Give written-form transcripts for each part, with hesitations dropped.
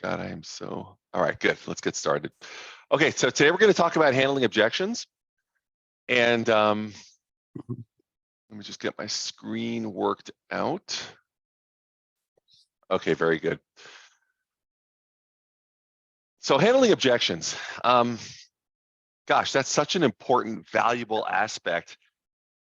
God, I am so, all right, good. Let's get started. Okay, so today we're going to talk about handling objections. And let me just get my screen worked out. Okay, very good. So handling objections. Gosh, that's such an important, valuable aspect.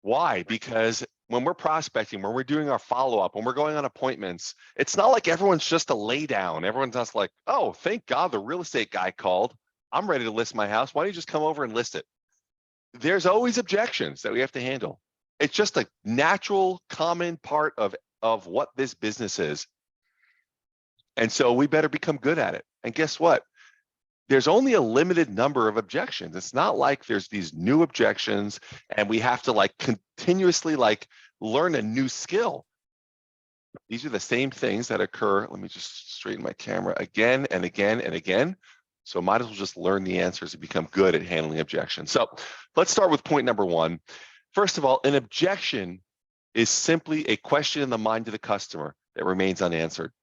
Why? Because when we're prospecting, when we're doing our follow-up, when we're going on appointments, it's not like everyone's just a lay down. Everyone's just like, oh, thank God the real estate guy called. I'm ready to list my house. Why don't you just come over and list it? There's always objections that we have to handle. It's just a natural, common part of what this business is. And so we better become good at it. And guess what? There's only a limited number of objections. It's not like there's these new objections and we have to like continuously like learn a new skill. These are the same things that occur. Let me just straighten my camera again and again and again. So might as well just learn the answers and become good at handling objections. So let's start with point number one. First of all, an objection is simply a question in the mind of the customer that remains unanswered.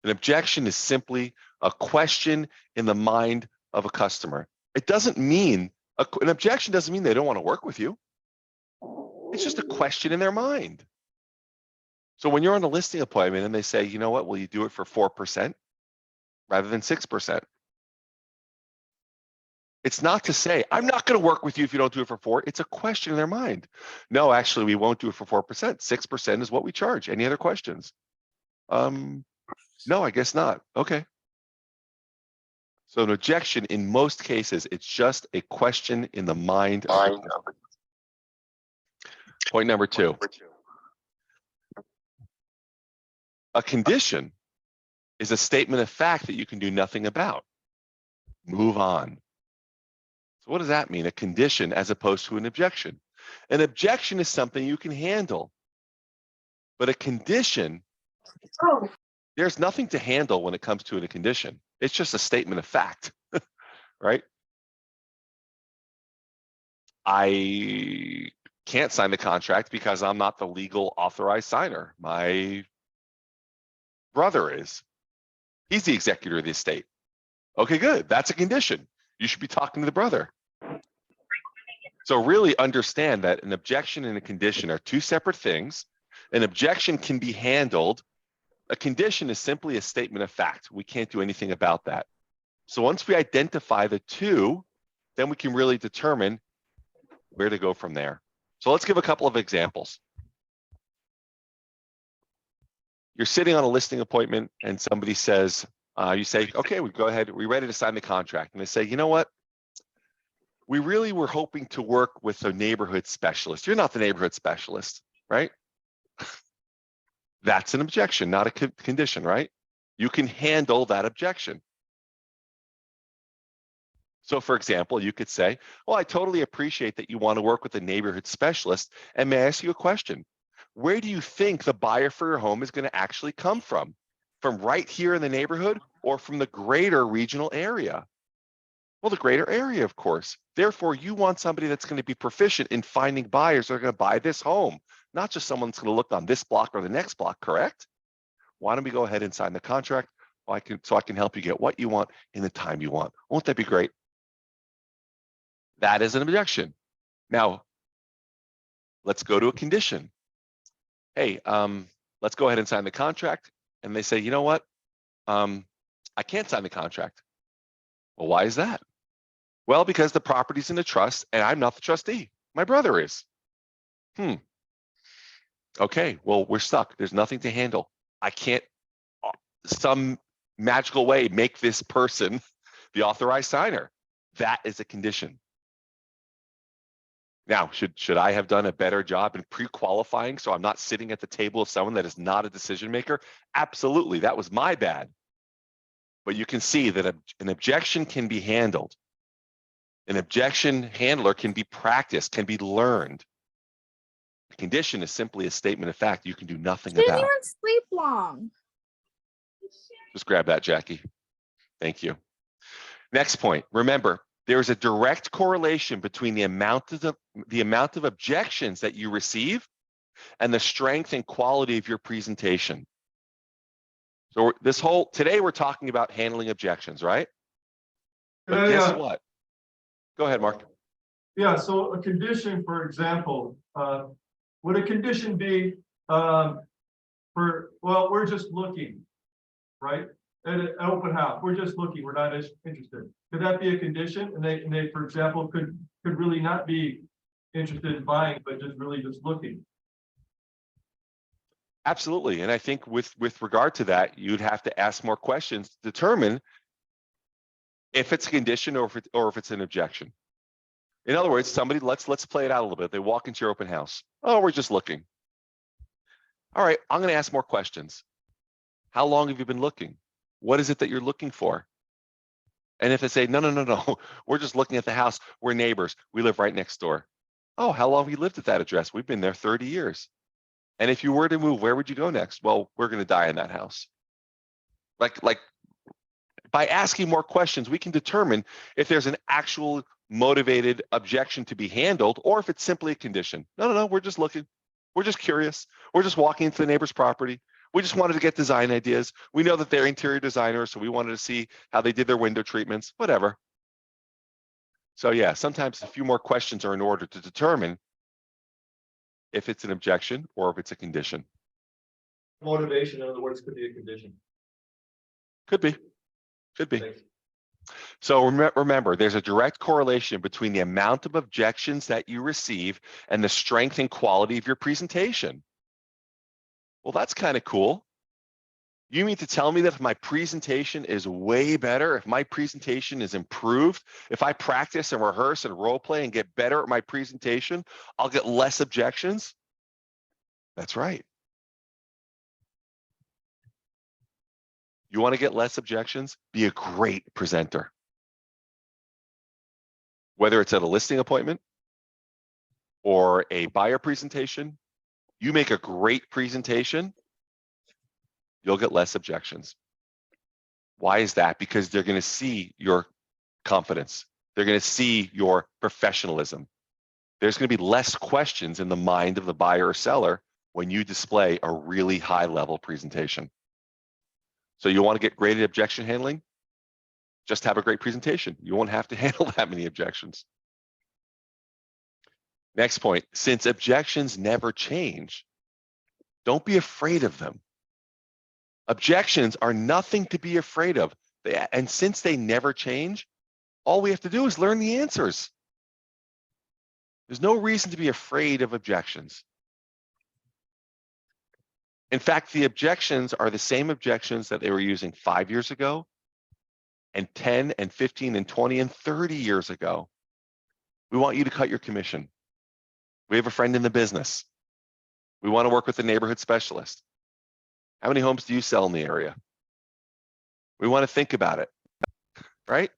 An objection is simply a question in the mind of a customer. It doesn't mean, an objection doesn't mean they don't want to work with you. It's just a question in their mind. So when you're on a listing appointment and they say, you know what, will you do it for 4% rather than 6%? It's not to say, I'm not going to work with you if you don't do it for 4. It's a question in their mind. No, actually, we won't do it for 4%. 6% is what we charge. Any other questions? No, I guess not. Okay. So an objection, in most cases, it's just a question in the mind of the customer. Point number two. A condition is a statement of fact that you can do nothing about. Move on. So what does that mean? A condition as opposed to an objection. An objection is something you can handle, but a condition, there's nothing to handle when it comes to a condition. It's just a statement of fact, right? I can't sign the contract because I'm not the legal authorized signer. My brother is. He's the executor of the estate. Okay, good. That's a condition. You should be talking to the brother. So really understand that an objection and a condition are two separate things. An objection can be handled. A condition is simply a statement of fact. We can't do anything about that. So once we identify the two, then we can really determine where to go from there. So let's give a couple of examples. You're sitting on a listing appointment and somebody says, you say, okay, we go ahead, we're ready to sign the contract. And they say, you know what? We really were hoping to work with a neighborhood specialist. You're not the neighborhood specialist, right? That's an objection, not a condition, right? You can handle that objection. So for example, you could say, well, I totally appreciate that you want to work with a neighborhood specialist. And may I ask you a question? Where do you think the buyer for your home is going to actually come from? From right here in the neighborhood or from the greater regional area? Well, the greater area, of course. Therefore, you want somebody that's going to be proficient in finding buyers that are going to buy this home, not just someone that's going to look on this block or the next block, correct? Why don't we go ahead and sign the contract so I can help you get what you want in the time you want? Won't that be great? That is an objection. Now, let's go to a condition. Hey, let's go ahead and sign the contract. And they say, you know what? I can't sign the contract. Well, why is that? Well, because the property's in a trust and I'm not the trustee. My brother is. Okay, well, we're stuck. There's nothing to handle. I can't, some magical way, make this person the authorized signer. That is a condition. Now, should I have done a better job in pre-qualifying so I'm not sitting at the table of someone that is not a decision maker? Absolutely, that was my bad. But you can see that an objection can be handled. An objection handler can be practiced, can be learned. A condition is simply a statement of fact you can do nothing about. Didn't even sleep long. Just grab that, Jackie. Thank you. Next point. Remember, there is a direct correlation between the amount of objections that you receive and the strength and quality of your presentation. So today we're talking about handling objections, right? But Yeah, guess yeah. what? Go ahead, Mark. Yeah, so a condition, for example, would a condition be well, we're just looking, right? At an open house, we're just looking, we're not interested. Could that be a condition? And they, for example, could really not be interested in buying, but really just looking. Absolutely. And I think with regard to that, you'd have to ask more questions to determine if it's a condition or if it's an objection. In other words, somebody, let's play it out a little bit. They walk into your open house. Oh, we're just looking. All right, I'm going to ask more questions. How long have you been looking? What is it that you're looking for? And if they say, no, we're just looking at the house. We're neighbors. We live right next door. Oh, how long have you lived at that address? We've been there 30 years. And if you were to move, where would you go next? Well, we're going to die in that house. Like by asking more questions, we can determine if there's an actual motivated objection to be handled or if it's simply a condition. No, we're just looking. We're just curious. We're just walking into the neighbor's property. We just wanted to get design ideas. We know that they're interior designers, so we wanted to see how they did their window treatments, whatever. So yeah, sometimes a few more questions are in order to determine if it's an objection or if it's a condition. Motivation, in other words, could be a condition. Could be. Thanks. So remember, there's a direct correlation between the amount of objections that you receive and the strength and quality of your presentation. Well, that's kind of cool. You mean to tell me that if my presentation is way better, if my presentation is improved, if I practice and rehearse and role play and get better at my presentation, I'll get less objections? That's right. You want to get less objections? Be a great presenter. Whether it's at a listing appointment or a buyer presentation, you make a great presentation, you'll get less objections. Why is that? Because they're going to see your confidence. They're going to see your professionalism. There's going to be less questions in the mind of the buyer or seller when you display a really high level presentation. So you want to get great at objection handling? Just have a great presentation. You won't have to handle that many objections. Next point, since objections never change, don't be afraid of them. Objections are nothing to be afraid of. And since they never change, all we have to do is learn the answers. There's no reason to be afraid of objections. In fact, the objections are the same objections that they were using 5 years ago, and 10 and 15 and 20 and 30 years ago. We want you to cut your commission. We have a friend in the business. We want to work with a neighborhood specialist. How many homes do you sell in the area? We want to think about it, right?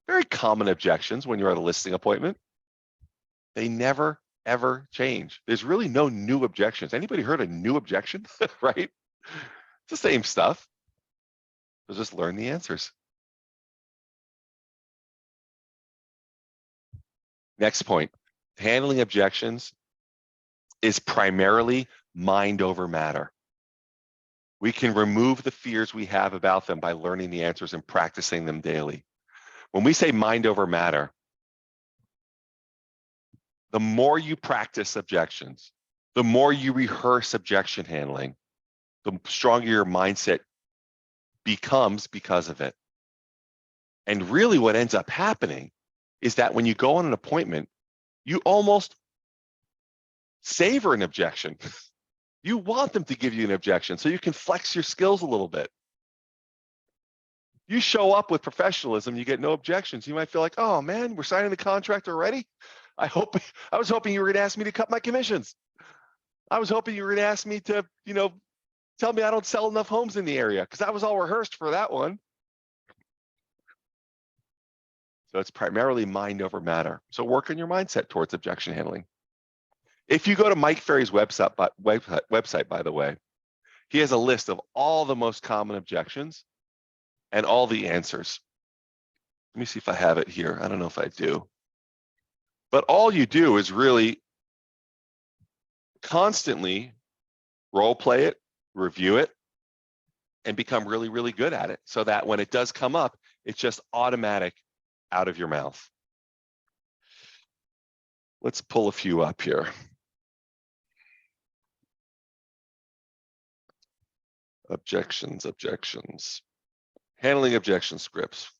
Very common objections when you're at a listing appointment. They never, ever change. There's really no new objections. Anybody heard a new objection, right? It's the same stuff. So just learn the answers. Next point, handling objections is primarily mind over matter. We can remove the fears we have about them by learning the answers and practicing them daily. When we say mind over matter, the more you practice objections, the more you rehearse objection handling, the stronger your mindset becomes because of it. And really what ends up happening is that when you go on an appointment, you almost savor an objection. You want them to give you an objection so you can flex your skills a little bit. You show up with professionalism, you get no objections. You might feel like, oh man, we're signing the contract already. I was hoping you were going to ask me to cut my commissions. I was hoping you were going to ask me to, tell me I don't sell enough homes in the area because that was all rehearsed for that one. So it's primarily mind over matter. So work on your mindset towards objection handling. If you go to Mike Ferry's website, by the way, he has a list of all the most common objections and all the answers. Let me see if I have it here. I don't know if I do. But all you do is really constantly role play it, review it, and become really, really good at it so that when it does come up, it's just automatic out of your mouth. Let's pull a few up here. Objections. Handling objection scripts,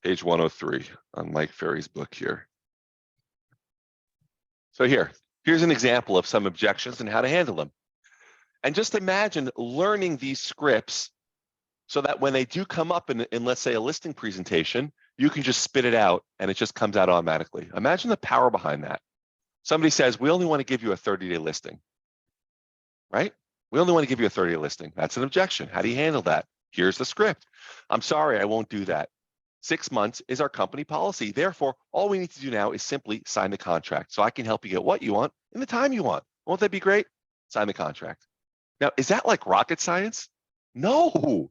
page 103 on Mike Ferry's book here. So here's an example of some objections and how to handle them. And just imagine learning these scripts so that when they do come up in let's say, a listing presentation, you can just spit it out and it just comes out automatically. Imagine the power behind that. Somebody says, we only want to give you a 30-day listing, right? We only want to give you a 30-day listing. That's an objection. How do you handle that? Here's the script. I'm sorry, I won't do that. 6 months is our company policy. Therefore, all we need to do now is simply sign the contract so I can help you get what you want in the time you want. Won't that be great? Sign the contract. Now, is that like rocket science? No.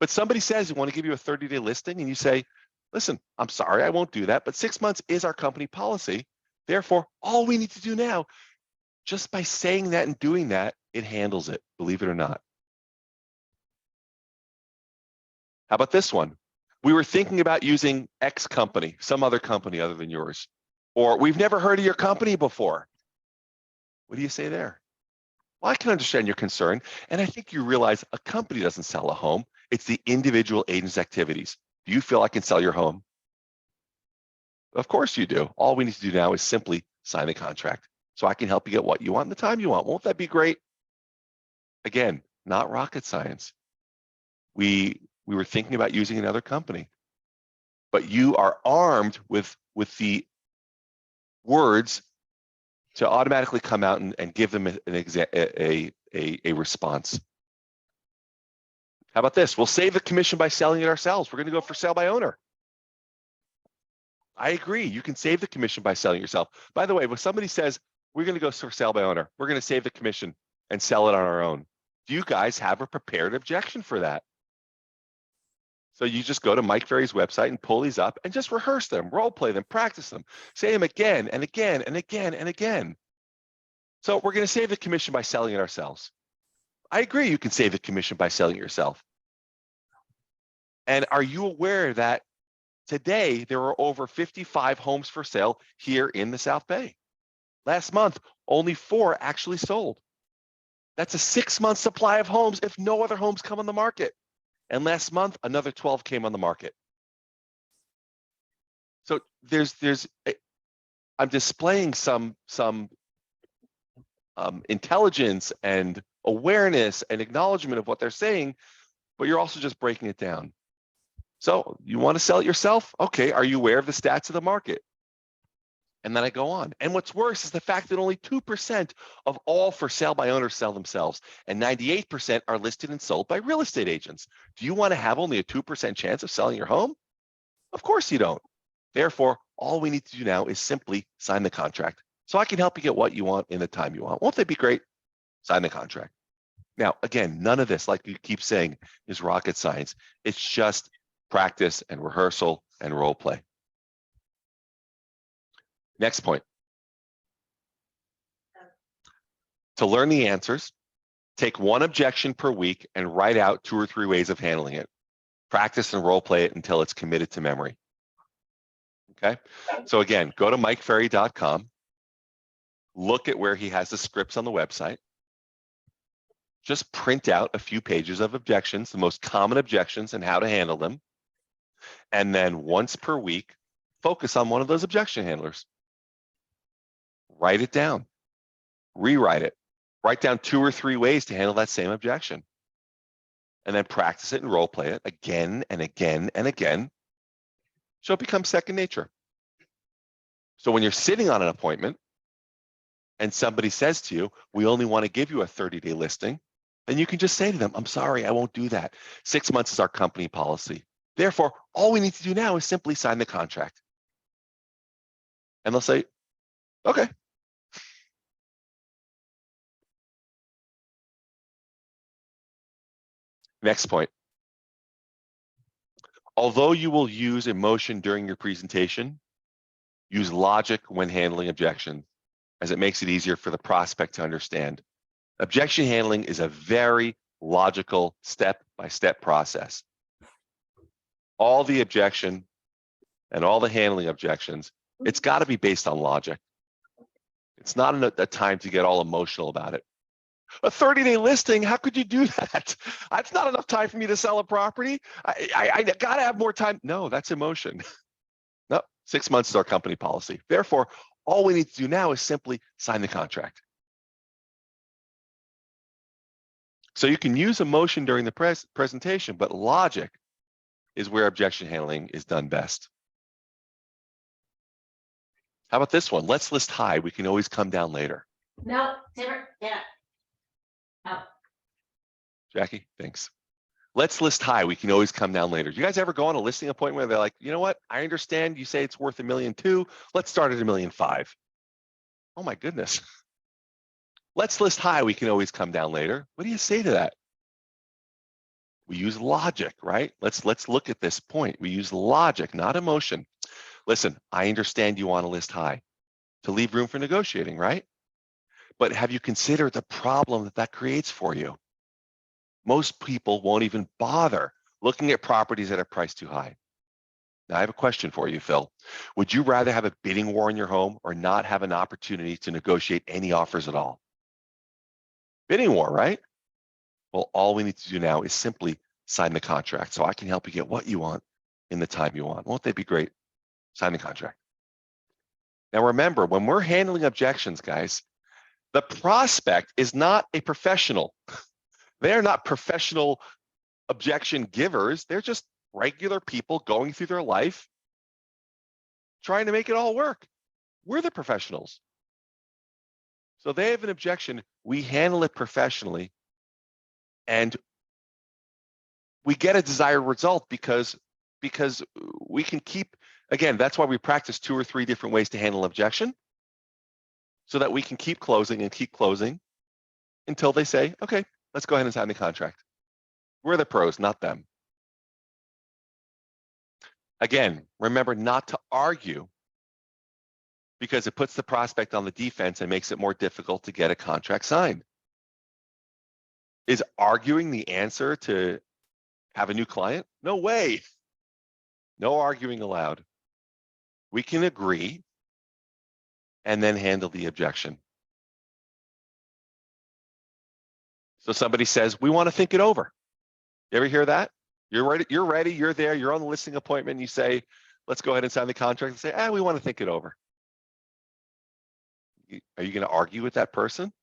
But somebody says, we want to give you a 30-day listing, and you say, listen, I'm sorry, I won't do that, but 6 months is our company policy. Therefore, all we need to do now, just by saying that and doing that, it handles it, believe it or not. How about this one? We were thinking about using X company, some other company other than yours, or we've never heard of your company before. What do you say there? Well, I can understand your concern, and I think you realize a company doesn't sell a home. It's the individual agent's activities. Do you feel I can sell your home? Of course you do. All we need to do now is simply sign the contract so I can help you get what you want in the time you want. Won't that be great? Again, not rocket science. We were thinking about using another company, but you are armed with the words to automatically come out and give them a response. How about this? We'll save the commission by selling it ourselves. We're going to go for sale by owner. I agree. You can save the commission by selling it yourself. By the way, when somebody says, we're going to go for sale by owner, we're going to save the commission and sell it on our own, do you guys have a prepared objection for that? So you just go to Mike Ferry's website and pull these up and just rehearse them, role play them, practice them, say them again and again and again and again. So we're going to save the commission by selling it ourselves. I agree, you can save the commission by selling it yourself. And are you aware that today there are over 55 homes for sale here in the South Bay? Last month, only 4 actually sold. That's a 6-month supply of homes if no other homes come on the market. And last month, another 12 came on the market. So I'm displaying some intelligence and awareness and acknowledgement of what they're saying, but you're also just breaking it down. So you want to sell it yourself? Okay, are you aware of the stats of the market? And then I go on. And what's worse is the fact that only 2% of all for sale by owners sell themselves, and 98% are listed and sold by real estate agents. Do you want to have only a 2% chance of selling your home? Of course you don't. Therefore, all we need to do now is simply sign the contract so I can help you get what you want in the time you want. Won't that be great? Sign the contract. Now, again, none of this, like you keep saying, is rocket science. It's just practice and rehearsal and role play. Next point. To learn the answers, take 1 objection per week and write out 2 or 3 ways of handling it. Practice and role play it until it's committed to memory. Okay, so again, go to MikeFerry.com, look at where he has the scripts on the website, just print out a few pages of objections, the most common objections and how to handle them, and then once per week, focus on one of those objection handlers. Write it down, rewrite it, write down 2 or 3 ways to handle that same objection, and then practice it and role play it again and again and again, so it becomes second nature. So when you're sitting on an appointment and somebody says to you, we only want to give you a 30-day listing, then you can just say to them, I'm sorry, I won't do that. 6 months is our company policy. Therefore, all we need to do now is simply sign the contract. And they'll say, okay. Next point. Although you will use emotion during your presentation, use logic when handling objections, as it makes it easier for the prospect to understand. Objection handling is a very logical, step-by-step process. All the objection and all the handling objections, it's got to be based on logic. It's not a time to get all emotional about it. A 30-day listing, how could you do that? That's not enough time for me to sell a property. I got to have more time. No, that's emotion. No, 6 months is our company policy. Therefore, all we need to do now is simply sign the contract. So you can use emotion during the presentation, but logic is where objection handling is done best. How about this one? Let's list high. We can always come down later. No, Timber, get up. Oh, Jackie, thanks. Let's list high. We can always come down later. You guys ever go on a listing appointment where they're like, you know what? I understand you say it's worth $1.2 million. Let's start at $1.5 million. Oh my goodness. Let's list high. We can always come down later. What do you say to that? We use logic, right? Let's look at this point. We use logic, not emotion. Listen, I understand you want to list high to leave room for negotiating, right? But have you considered the problem that creates for you? Most people won't even bother looking at properties that are priced too high. Now, I have a question for you, Phil. Would you rather have a bidding war in your home or not have an opportunity to negotiate any offers at all? Bidding war, right? Well, all we need to do now is simply sign the contract so I can help you get what you want in the time you want. Won't that be great? Sign the contract. Now, remember, when we're handling objections, guys, the prospect is not a professional. They're not professional objection givers. They're just regular people going through their life, trying to make it all work. We're the professionals. So they have an objection. We handle it professionally, and we get a desired result because we can keep, again, that's why we practice 2 or 3 different ways to handle objection, so that we can keep closing and keep closing until they say, okay, let's go ahead and sign the contract. We're the pros, not them. Again, remember not to argue, because it puts the prospect on the defense and makes it more difficult to get a contract signed. Is arguing the answer to have a new client? No way. No arguing allowed. We can agree and then handle the objection. So somebody says, we want to think it over. You ever hear that? You're ready, you're there, you're on the listing appointment, you say, let's go ahead and sign the contract, and say, we want to think it over. Are you going to argue with that person?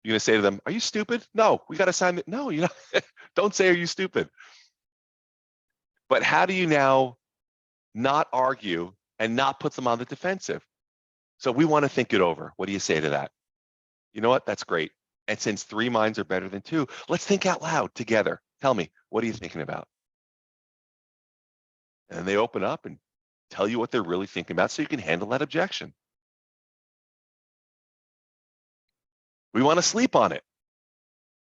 You're going to say to them, are you stupid? No, we got to sign it. No, you know, don't say, are you stupid? But how do you now not argue and not put them on the defensive? So we want to think it over. What do you say to that? You know what? That's great. And since 3 minds are better than 2, let's think out loud together. Tell me, what are you thinking about? And they open up and tell you what they're really thinking about so you can handle that objection. We want to sleep on it.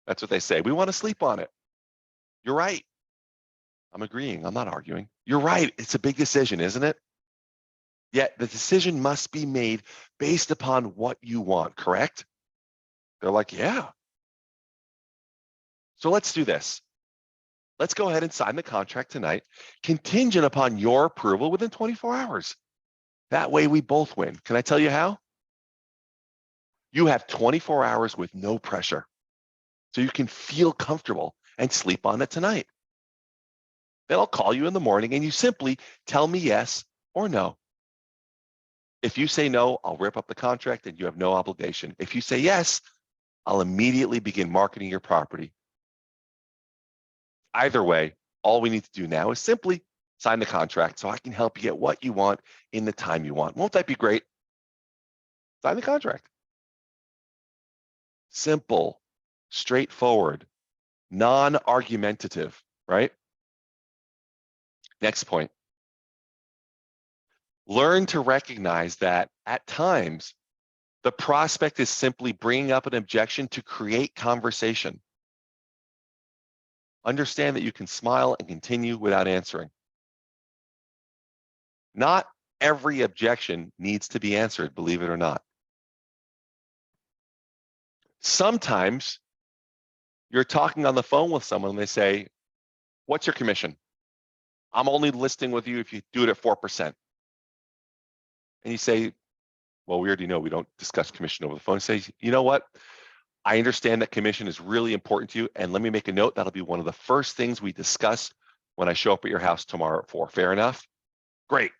That's what they say. We want to sleep on it. You're right. I'm agreeing. I'm not arguing. You're right. It's a big decision, isn't it? Yet the decision must be made based upon what you want, correct? They're like, yeah. So let's do this. Let's go ahead and sign the contract tonight, contingent upon your approval within 24 hours. That way we both win. Can I tell you how? You have 24 hours with no pressure, so you can feel comfortable and sleep on it tonight. Then I'll call you in the morning and you simply tell me yes or no. If you say no, I'll rip up the contract and you have no obligation. If you say yes, I'll immediately begin marketing your property. Either way, all we need to do now is simply sign the contract so I can help you get what you want in the time you want. Won't that be great? Sign the contract. Simple, straightforward, non-argumentative, right? Next point. Learn to recognize that at times, the prospect is simply bringing up an objection to create conversation. Understand that you can smile and continue without answering. Not every objection needs to be answered, believe it or not. Sometimes You're talking on the phone with someone and they say, what's your commission? I'm only listing with you if you do it at 4%. And you say, well, we already know we don't discuss commission over the phone. Say, you know what? I understand that commission is really important to you. And let me make a note. That'll be one of the first things we discuss when I show up at your house tomorrow at 4. Fair enough? Great.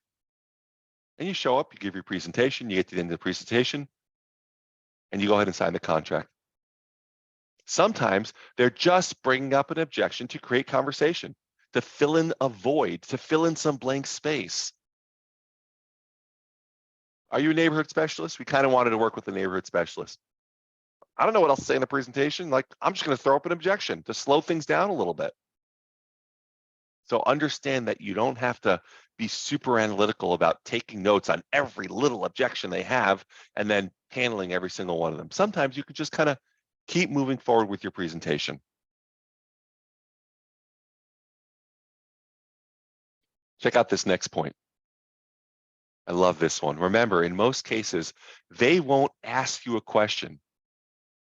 And you show up, you give your presentation, you get to the end of the presentation, and you go ahead and sign the contract. Sometimes they're just bringing up an objection to create conversation, to fill in a void, to fill in some blank space. Are you a neighborhood specialist? We kind of wanted to work with a neighborhood specialist. I don't know what else to say in the presentation. Like, I'm just going to throw up an objection to slow things down a little bit. So understand that you don't have to be super analytical about taking notes on every little objection they have and then handling every single one of them. Sometimes you could just kind of keep moving forward with your presentation. Check out this next point. I love this one. Remember, in most cases, they won't ask you a question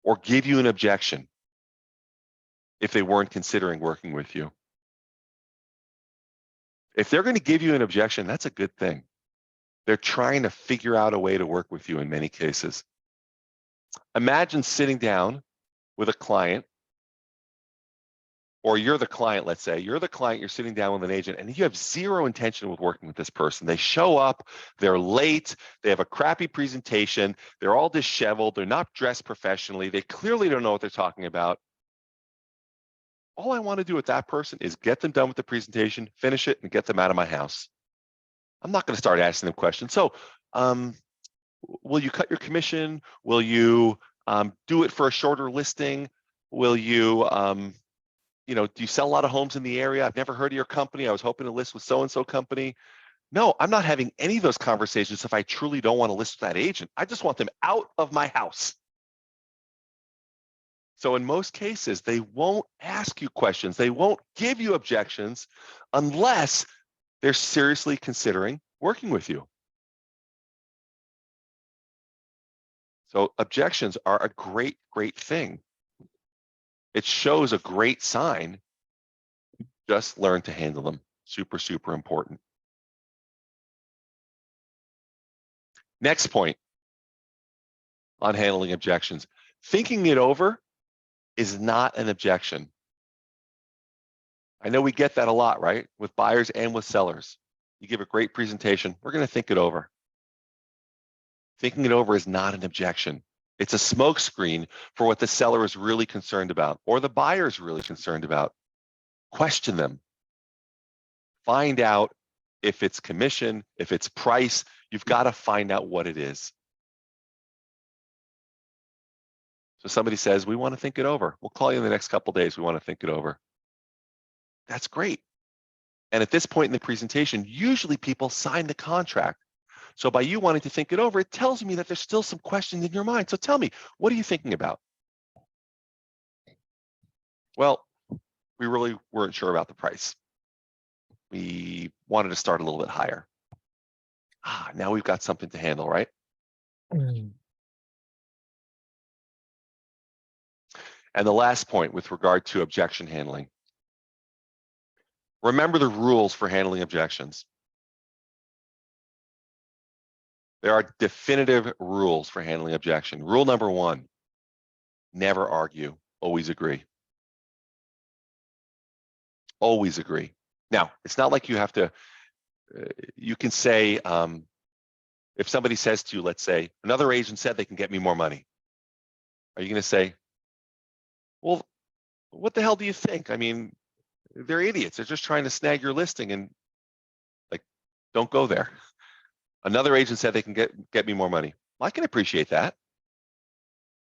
or give you an objection if they weren't considering working with you. If they're going to give you an objection, that's a good thing. They're trying to figure out a way to work with you in many cases. Imagine sitting down with a client, or you're the client, let's say. You're the client, you're sitting down with an agent, and you have zero intention with working with this person. They show up, they're late, they have a crappy presentation, they're all disheveled, they're not dressed professionally, they clearly don't know what they're talking about. All I want to do with that person is get them done with the presentation, finish it, and get them out of my house. I'm not going to start asking them questions. So, will you cut your commission? Will you do it for a shorter listing? Will you, do you sell a lot of homes in the area? I've never heard of your company. I was hoping to list with so-and-so company. No, I'm not having any of those conversations if I truly don't want to list with that agent. I just want them out of my house. So in most cases, they won't ask you questions. They won't give you objections unless they're seriously considering working with you. So objections are a great, great thing. It shows a great sign. Just learn to handle them. Super, super important. Next point on handling objections. Thinking it over is not an objection. I know we get that a lot, right? With buyers and with sellers. You give a great presentation, we're going to think it over. Thinking it over is not an objection. It's a smokescreen for what the seller is really concerned about or the buyer is really concerned about. Question them. Find out if it's commission, if it's price. You've got to find out what it is. So somebody says, we want to think it over. We'll call you in the next couple of days. We want to think it over. That's great. And at this point in the presentation, usually people sign the contract. So by you wanting to think it over, it tells me that there's still some questions in your mind. So tell me, what are you thinking about? Well, we really weren't sure about the price. We wanted to start a little bit higher. Now we've got something to handle, right? And the last point with regard to objection handling. Remember the rules for handling objections. There are definitive rules for handling objection. Rule number 1, never argue, always agree. Always agree. Now, it's not like you have to, you can say, if somebody says to you, let's say, another agent said they can get me more money. Are you going to say, well, what the hell do you think? I mean, they're idiots. They're just trying to snag your listing, and like, don't go there. Another agent said they can get me more money. Well, I can appreciate that,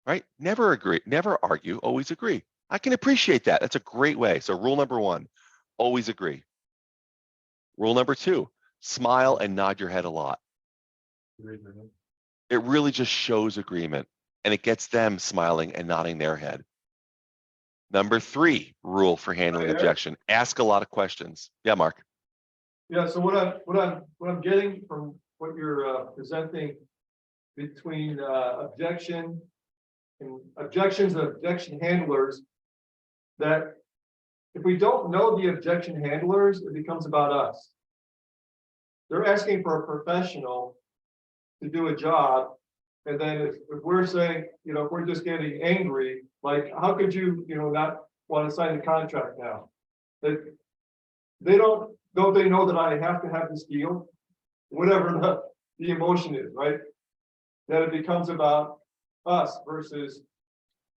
right? Never agree, never argue, always agree. I can appreciate that. That's a great way. So rule number 1, always agree. Rule number 2, smile and nod your head a lot. It really just shows agreement, and it gets them smiling and nodding their head. Number 3 rule for handling objection: ask a lot of questions. Yeah, Mark. Yeah. So what I'm getting from what you're presenting between objection and objections and objection handlers that if we don't know the objection handlers, it becomes about us. They're asking for a professional to do a job. And then if we're saying, if we're just getting angry, like, how could you, not want to sign the contract now? They don't they know that I have to have this deal? Whatever the emotion is, right? That it becomes about us versus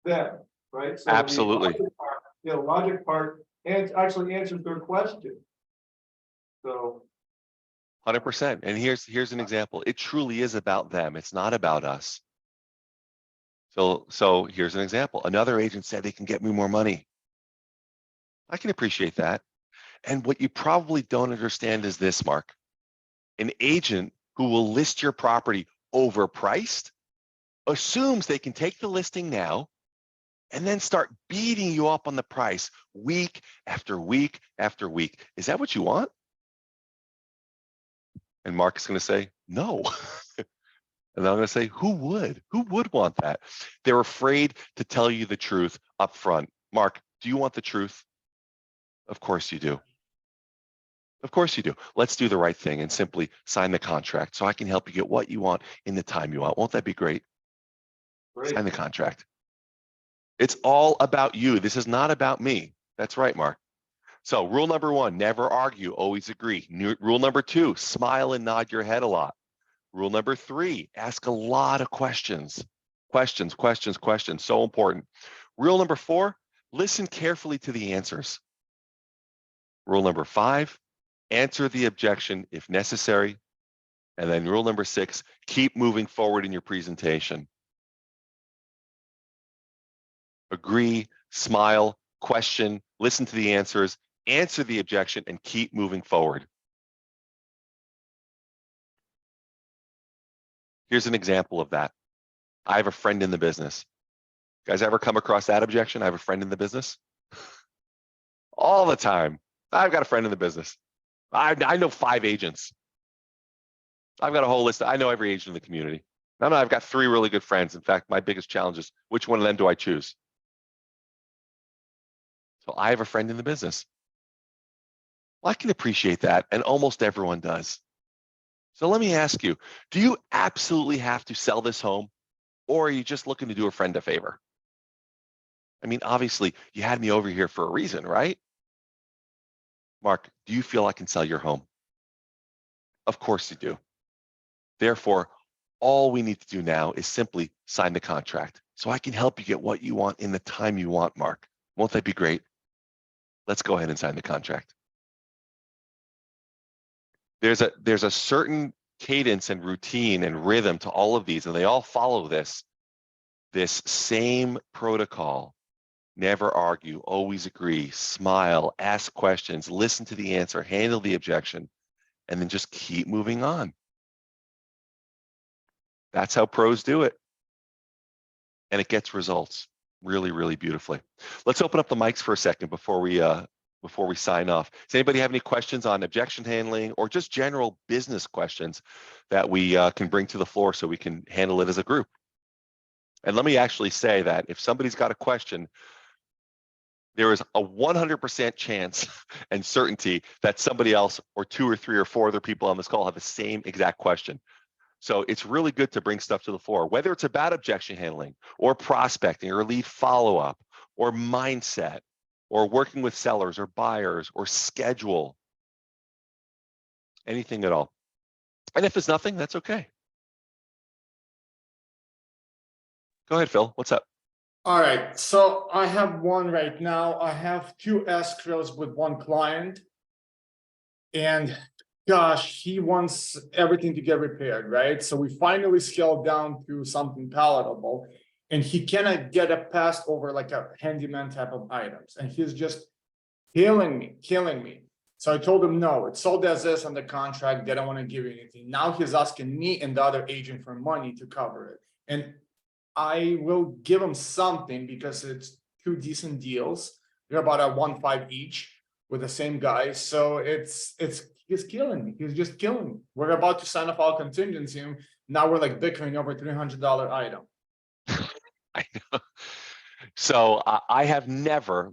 them, right? So Absolutely. The logic part and actually answers their question. So 100%. And here's an example. It truly is about them. It's not about us. So here's an example. Another agent said they can get me more money. I can appreciate that. And what you probably don't understand is this, Mark. An agent who will list your property overpriced assumes they can take the listing now and then start beating you up on the price week after week after week. Is that what you want? And Mark is going to say, no. And I'm going to say, who would? Who would want that? They're afraid to tell you the truth up front. Mark, do you want the truth? Of course you do. Of course you do. Let's do the right thing and simply sign the contract so I can help you get what you want in the time you want. Won't that be great? great. Sign the contract. It's all about you. This is not about me. That's right, Mark. So rule number 1, never argue, always agree. Rule number 2, smile and nod your head a lot. Rule number 3, ask a lot of questions. Questions. So important. Rule number 4, listen carefully to the answers. Rule number 5, answer the objection if necessary. And then rule number 6, keep moving forward in your presentation. Agree, smile, question, listen to the answers, answer the objection, and keep moving forward. Here's an example of that. I have a friend in the business. You guys ever come across that objection? I have a friend in the business. All the time. I've got a friend in the business. I know 5 agents. I've got a whole list. I know every agent in the community. No, I've got 3 really good friends. In fact, my biggest challenge is which one of them do I choose? So I have a friend in the business. Well, I can appreciate that, and almost everyone does. So let me ask you, do you absolutely have to sell this home, or are you just looking to do a friend a favor? I mean, obviously, you had me over here for a reason, right? Mark, do you feel I can sell your home? Of course you do. Therefore, all we need to do now is simply sign the contract so I can help you get what you want in the time you want, Mark. Won't that be great? Let's go ahead and sign the contract. There's a certain cadence and routine and rhythm to all of these, and they all follow this same protocol. Never argue, always agree, smile, ask questions, listen to the answer, handle the objection, and then just keep moving on. That's how pros do it. And it gets results really, really beautifully. Let's open up the mics for a second before we sign off. Does anybody have any questions on objection handling or just general business questions that we can bring to the floor so we can handle it as a group? And let me actually say that if somebody's got a question, there is a 100% chance and certainty that somebody else or 2 or 3 or 4 other people on this call have the same exact question. So it's really good to bring stuff to the floor, whether it's about objection handling or prospecting or lead follow-up or mindset or working with sellers or buyers or schedule, anything at all. And if it's nothing, that's okay. Go ahead, Phil. What's up? All right, so I have one right now. I have 2 escrows with 1 client. And gosh, he wants everything to get repaired, right? So we finally scaled down to something palatable. And he cannot get it passed over like a handyman type of items. And he's just killing me. So I told him, no, it's sold as is on the contract. They don't want to give you anything. Now he's asking me and the other agent for money to cover it. And I will give him something because it's 2 decent deals. They're about a 1.5 each with the same guy. So he's killing me. He's just killing me. We're about to sign off our contingency. And now we're like bickering over $300 item. I know. So I have never,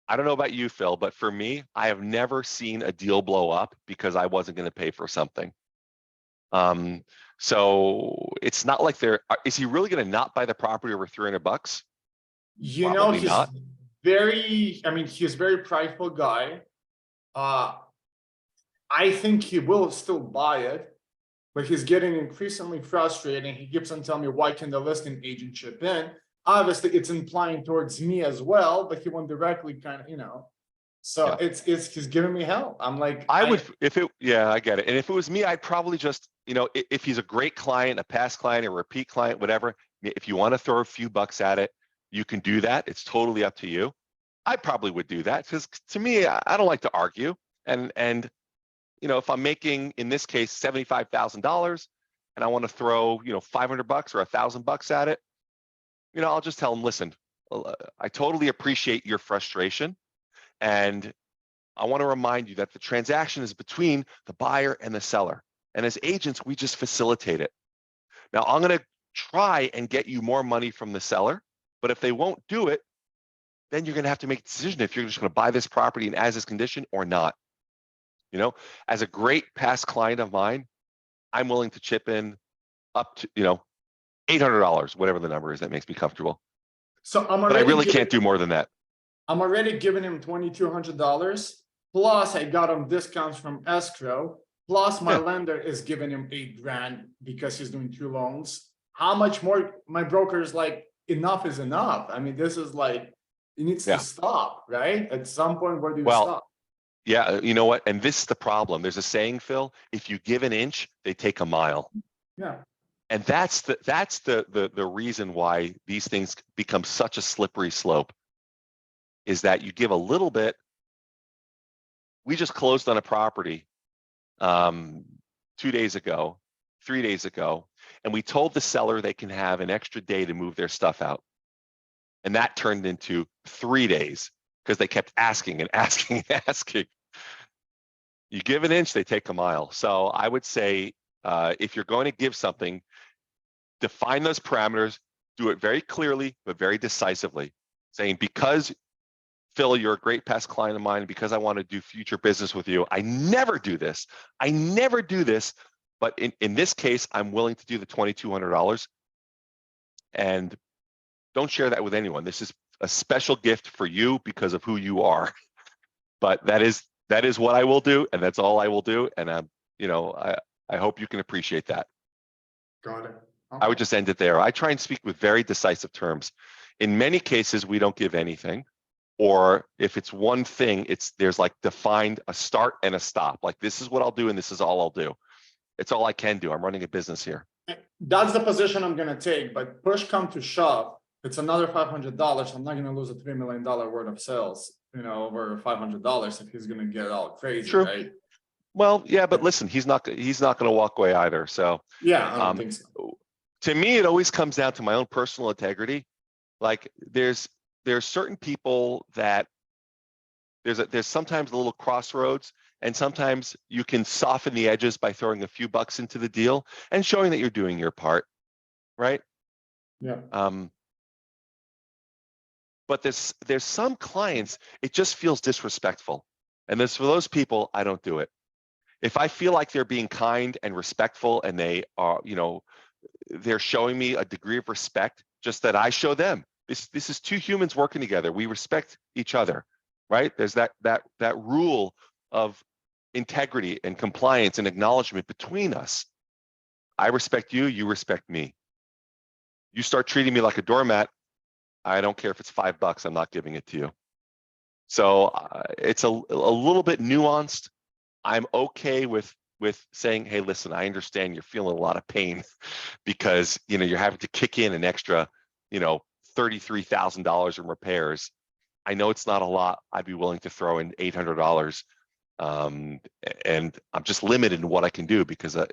I don't know about you, Phil, but for me, I have never seen a deal blow up because I wasn't going to pay for something. So it's not like is he really going to not buy the property over $300? You know, Probably he's not. he's a very prideful guy. I think he will still buy it, but he's getting increasingly frustrated. He keeps on telling me, why can the listing agent chip in? Obviously, it's implying towards me as well, but he won't directly kind of, so Yeah. he's giving me hell. I'm like, I would, yeah, I get it. And if it was me, I'd probably just, if he's a great client, a past client, a repeat client, whatever, if you want to throw a few bucks at it, you can do that. It's totally up to you. I probably would do that because to me, I don't like to argue. And if I'm making, in this case, $75,000 and I want to throw, $500 or $1,000 at it, I'll just tell him, listen, I totally appreciate your frustration. And I want to remind you that the transaction is between the buyer and the seller. And as agents, we just facilitate it. Now, I'm going to try and get you more money from the seller, but if they won't do it, then you're going to have to make a decision if you're just going to buy this property in as is condition or not. As a great past client of mine, I'm willing to chip in up to, $800, whatever the number is that makes me comfortable. so But I really can't do more than that. I'm already giving him $2,200. Plus, I got him discounts from escrow. Plus, my lender is giving him $8,000 because he's doing 2 loans. How much more? My broker is like, enough is enough. I mean, this is like, it needs to stop, right? At some point, where do you stop? Yeah, you know what? And this is the problem. There's a saying, Phil, if you give an inch, they take a mile. Yeah. And that's the reason why these things become such a slippery slope, is that you give a little bit. We just closed on a property 2 days ago, 3 days ago, and we told the seller they can have an extra day to move their stuff out. And that turned into 3 days because they kept asking and asking and asking. You give an inch, they take a mile. So I would say if you're going to give something, define those parameters, do it very clearly, but very decisively, saying, because Phil, you're a great past client of mine, because I want to do future business with you, I never do this. I never do this. But in this case, I'm willing to do the $2,200. And don't share that with anyone. This is a special gift for you because of who you are. But that is what I will do, and that's all I will do. And I hope you can appreciate that. Got it. Okay. I would just end it there. I try and speak with very decisive terms. In many cases, we don't give anything. Or if it's one thing, there's like defined a start and a stop. Like, this is what I'll do and this is all I'll do. It's all I can do. I'm running a business here. That's the position I'm going to take, but push come to shove, it's another $500. I'm not going to lose a $3 million worth of sales, over $500 if he's going to get all crazy, True. right? Well, yeah, but listen, he's not going to walk away either. So yeah, I don't think so. To me, it always comes down to my own personal integrity. Like, there's certain people that there's sometimes a little crossroads, and sometimes you can soften the edges by throwing a few bucks into the deal and showing that you're doing your part, right? Yeah. But there's some clients, it just feels disrespectful. And for those people, I don't do it. If I feel like they're being kind and respectful and they are, they're showing me a degree of respect, just that I show them. This is 2 humans working together. We respect each other, right? There's that rule of integrity and compliance and acknowledgement between us. I respect you, you respect me. You start treating me like a doormat, I don't care if it's $5, I'm not giving it to you. So it's a little bit nuanced. I'm okay with saying, hey, listen, I understand you're feeling a lot of pain because you're having to kick in an extra, $33,000 in repairs. I know it's not a lot. I'd be willing to throw in $800. And I'm just limited in what I can do because there's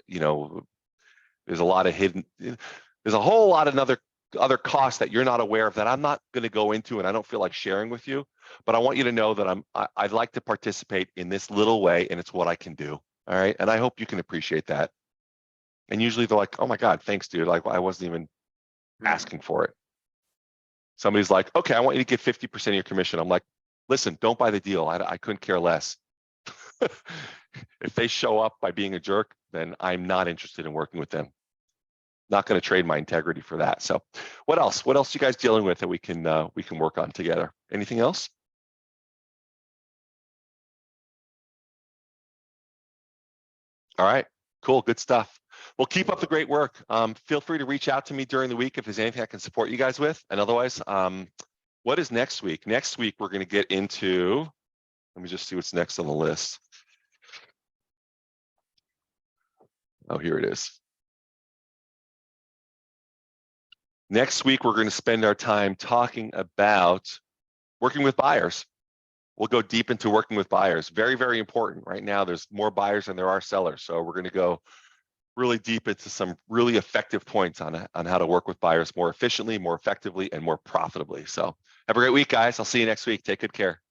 a lot of there's a whole lot of other costs that you're not aware of that I'm not going to go into and I don't feel like sharing with you. But I want you to know that I'd like to participate in this little way, and it's what I can do. All right. And I hope you can appreciate that. And usually they're like, oh my God, thanks, dude. Like, I wasn't even asking for it. Somebody's like, okay, I want you to get 50% of your commission. I'm like, listen, don't buy the deal. I couldn't care less. If they show up by being a jerk, then I'm not interested in working with them. Not going to trade my integrity for that. So what else? What else are you guys dealing with that we can work on together? Anything else? All right, cool, good stuff. Well, keep up the great work. Feel free to reach out to me during the week if there's anything I can support you guys with. And otherwise, what is next week? Next week, we're going to get into, let me just see what's next on the list. Oh, here it is. Next week, we're going to spend our time talking about working with buyers. We'll go deep into working with buyers. Very, very important. Right now, there's more buyers than there are sellers. So we're going to go really deep into some really effective points on how to work with buyers more efficiently, more effectively, and more profitably. So have a great week, guys. I'll see you next week. Take good care.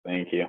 Thank you.